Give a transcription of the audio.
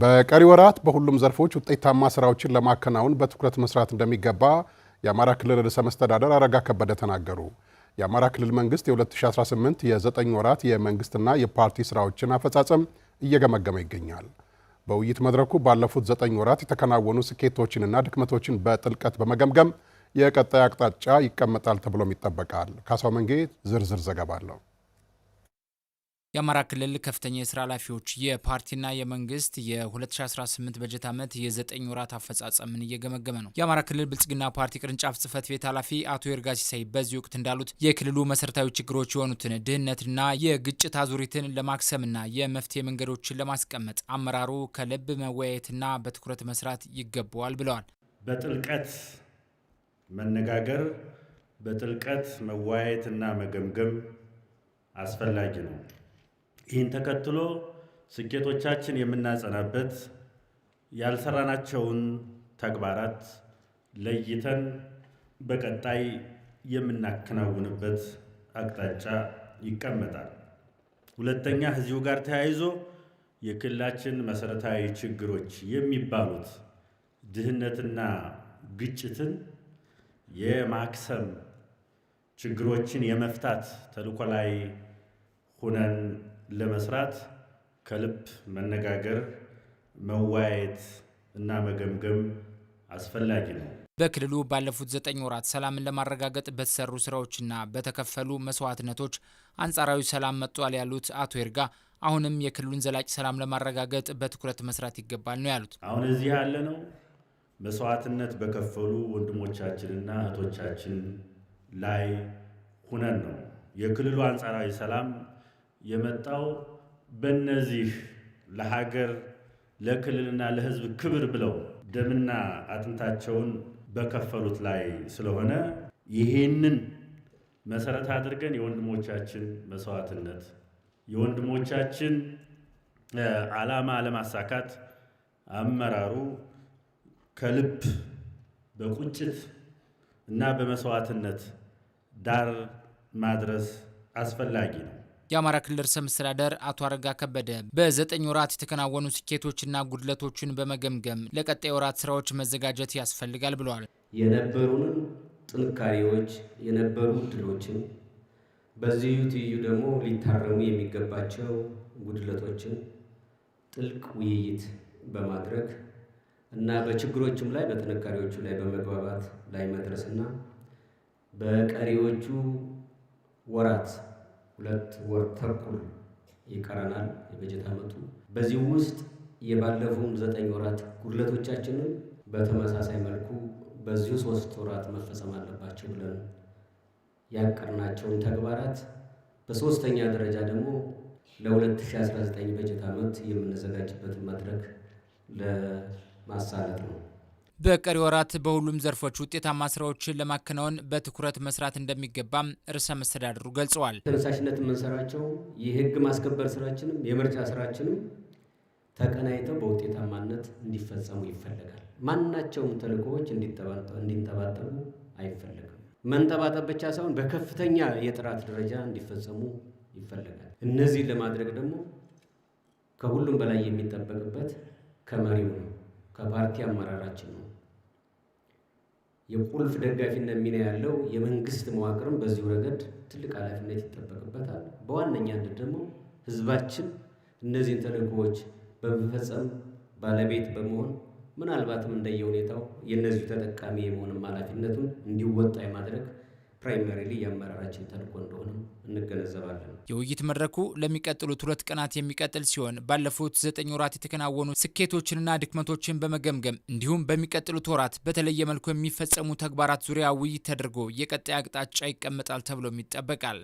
በቀሪ ወራት በሁሉም ዘርፎች ውጤታማ ስራዎችን ለማከናወን በትኩረት መስራት እንደሚገባ የአማራ ክልል ርዕሰ መስተዳድር አረጋ ከበደ ተናገሩ። የአማራ ክልል መንግስት የ2018 የ9 ወራት የመንግስትና የፓርቲ ስራዎችን አፈጻጸም እየገመገመ ይገኛል። በውይይት መድረኩ ባለፉት 9 ወራት የተከናወኑ ስኬቶችንና ድክመቶችን በጥልቀት በመገምገም የቀጣይ አቅጣጫ ይቀመጣል ተብሎም ይጠበቃል። ካሳው መንጌ ዝርዝር ዘገባ አለው። የአማራ ክልል ከፍተኛ የስራ ኃላፊዎች የፓርቲና የመንግስት የ2018 በጀት ዓመት የ9 ወራት አፈጻጸምን እየገመገመ ነው። የአማራ ክልል ብልጽግና ፓርቲ ቅርንጫፍ ጽህፈት ቤት ኃላፊ አቶ ይርጋ ሲሳይ በዚህ ወቅት እንዳሉት የክልሉ መሰረታዊ ችግሮች የሆኑትን ድህነትና የግጭት አዙሪትን ለማክሰምና የመፍትሄ መንገዶችን ለማስቀመጥ አመራሩ ከልብ መወያየትና በትኩረት መስራት ይገባዋል ብለዋል። በጥልቀት መነጋገር፣ በጥልቀት መወያየትና መገምገም አስፈላጊ ነው። ይህን ተከትሎ ስኬቶቻችን የምናጸናበት፣ ያልሰራናቸውን ተግባራት ለይተን በቀጣይ የምናከናውንበት አቅጣጫ ይቀመጣል። ሁለተኛ፣ ከዚሁ ጋር ተያይዞ የክልላችን መሰረታዊ ችግሮች የሚባሉት ድህነትና ግጭትን የማክሰም ችግሮችን የመፍታት ተልዕኮ ላይ ሆነን ለመስራት ከልብ መነጋገር፣ መወያየት እና መገምገም አስፈላጊ ነው። በክልሉ ባለፉት 9 ወራት ሰላምን ለማረጋገጥ በተሰሩ ስራዎችና በተከፈሉ መስዋዕትነቶች አንጻራዊ ሰላም መጥቷል ያሉት አቶ ይርጋ አሁንም የክልሉን ዘላቂ ሰላም ለማረጋገጥ በትኩረት መስራት ይገባል ነው ያሉት። አሁን እዚህ ያለ ነው መስዋዕትነት በከፈሉ ወንድሞቻችንና እህቶቻችን ላይ ሁነን ነው። የክልሉ አንጻራዊ ሰላም የመጣው በእነዚህ ለሀገር ለክልልና ለሕዝብ ክብር ብለው ደምና አጥንታቸውን በከፈሉት ላይ ስለሆነ ይህንን መሰረት አድርገን የወንድሞቻችን መስዋዕትነት የወንድሞቻችን ዓላማ ለማሳካት አመራሩ ከልብ በቁጭት እና በመስዋዕትነት ዳር ማድረስ አስፈላጊ ነው። የአማራ ክልል ርዕሰ መስተዳድር አቶ አረጋ ከበደ በ9 ወራት የተከናወኑ ስኬቶችና ጉድለቶችን በመገምገም ለቀጣይ ወራት ስራዎች መዘጋጀት ያስፈልጋል ብለዋል። የነበሩንን ጥንካሬዎች፣ የነበሩ ድሎችን በዚሁ ትይዩ ደግሞ ሊታረሙ የሚገባቸው ጉድለቶችን ጥልቅ ውይይት በማድረግ እና በችግሮችም ላይ በጥንካሬዎቹ ላይ በመግባባት ላይ መድረስና በቀሪዎቹ ወራት 2 ወር ተኩል ይቀረናል የበጀት ዓመቱ። በዚህ ውስጥ የባለፉን 9 ወራት ጉድለቶቻችንን በተመሳሳይ መልኩ በዚሁ 3 ወራት መፈጸም አለባቸው ብለን ያቀርናቸውን ተግባራት በሶስተኛ ደረጃ ደግሞ ለ2019 በጀት ዓመት የምንዘጋጅበትን መድረክ ለማሳለጥ ነው። በቀሪ ወራት በሁሉም ዘርፎች ውጤታማ ስራዎችን ለማከናወን በትኩረት መስራት እንደሚገባም ርዕሰ መስተዳድሩ ገልጸዋል። ተነሳሽነት የምንሰራቸው የህግ ማስከበር ስራችንም የምርጫ ስራችንም ተቀናይተው በውጤታማነት እንዲፈጸሙ ይፈልጋል። ማናቸውም ተልዕኮዎች እንዲንጠባጠቡ አይፈልግም። መንጠባጠብ ብቻ ሳይሆን በከፍተኛ የጥራት ደረጃ እንዲፈጸሙ ይፈልጋል። እነዚህ ለማድረግ ደግሞ ከሁሉም በላይ የሚጠበቅበት ከመሪው ነው፣ ከፓርቲ አመራራችን ነው። የቁልፍ ደጋፊነት ሚና ያለው የመንግስት መዋቅርም በዚሁ ረገድ ትልቅ ኃላፊነት ይጠበቅበታል። በዋነኛነት ደግሞ ህዝባችን እነዚህን ተልዕኮዎች በመፈጸም ባለቤት በመሆን ምናልባትም እንደየሁኔታው የእነዚሁ ተጠቃሚ የመሆንም ኃላፊነቱን እንዲወጣ የማድረግ ፕራይመሪሊ የአመራራችን ተልዕኮ እንደሆነ እንገነዘባለን። የውይይት መድረኩ ለሚቀጥሉት 2 ቀናት የሚቀጥል ሲሆን ባለፉት 9 ወራት የተከናወኑ ስኬቶችንና ድክመቶችን በመገምገም እንዲሁም በሚቀጥሉት ወራት በተለየ መልኩ የሚፈጸሙ ተግባራት ዙሪያ ውይይት ተደርጎ የቀጣይ አቅጣጫ ይቀመጣል ተብሎም ይጠበቃል።